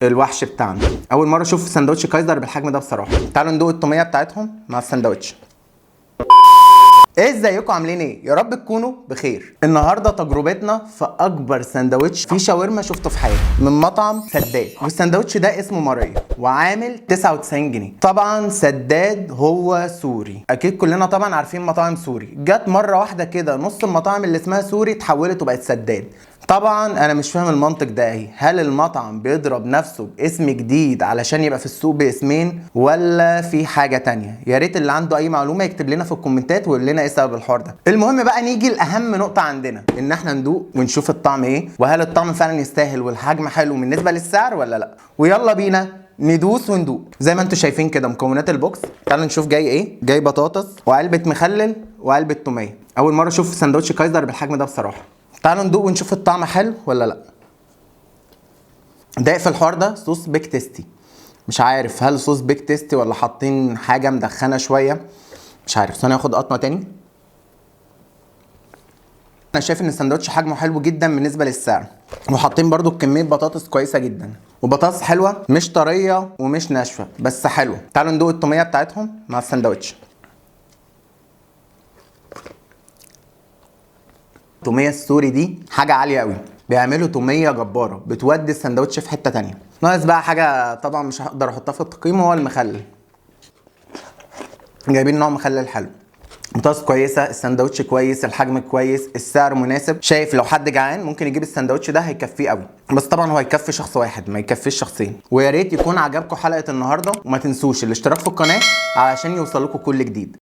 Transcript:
الوحش بتاعنا. اول مره اشوف سندوتش كايزر بالحجم ده بصراحه. تعالوا ندوق التوميه بتاعتهم مع السندوتش. ايه ازيكم عاملين ايه؟ يا رب تكونوا بخير. النهارده تجربتنا في اكبر سندوتش فيه شاورما شفته في حياتي من مطعم سداد، والسندوتش ده اسمه ماريا وعامل 99 جنيه. طبعا سداد هو سوري، اكيد كلنا طبعا عارفين مطاعم سوري. جت مره واحده كده نص المطاعم اللي اسمها سوري اتحولت وبقت سداد. طبعا انا مش فاهم المنطق ده ايه، هل المطعم بيضرب نفسه باسم جديد علشان يبقى في السوق باسمين، ولا في حاجه تانية؟ يا ريت اللي عنده اي معلومه يكتب لنا في الكومنتات ويقول لنا ايه سبب الحوار ده. المهم بقى نيجي لاهم نقطه عندنا، ان احنا ندوق ونشوف الطعم ايه، وهل الطعم فعلا يستاهل والحجم حلو بالنسبه للسعر ولا لا. ويلا بينا ندوس وندوق. زي ما انتم شايفين كده مكونات البوكس، تعالوا نشوف جاي ايه. جاي بطاطس وعلبه مخلل وعلبه توميه. اول مره اشوف سندوتش كايزر بالحجم ده بصراحه. تعالوا ندوق ونشوف الطعم حلو ولا لا. ضايق في الحوار ده صوص بيك تيستي، مش عارف هل صوص بيك تيستي ولا حاطين حاجه مدخنه شويه، مش عارف. ثانيه اخد قطمه تاني. انا شايف ان السندوتش حجمه حلو جدا بالنسبه للسعر، وحاطين برضو كميه بطاطس كويسه جدا، وبطاطس حلوه مش طريه ومش ناشفه بس حلوه. تعالوا ندوق التوميه بتاعتهم مع السندوتش. التوميه السوري دي حاجه عاليه قوي، بيعملوا توميه جباره بتودي السندوتش في حته تانية. ناقص بقى حاجه طبعا مش هقدر احطها في التقييم، هو المخلل. جايبين نوع مخلل حلو، بطاطس كويسه، السندوتش كويس، الحجم كويس، السعر مناسب. شايف لو حد جعان ممكن يجيب السندوتش ده هيكفيه قوي، بس طبعا هو هيكفي شخص واحد ما يكفيش شخصين. ويا ريت يكون عجبكم حلقه النهارده، وما تنسوش الاشتراك في القناه علشان يوصل لكم كل جديد.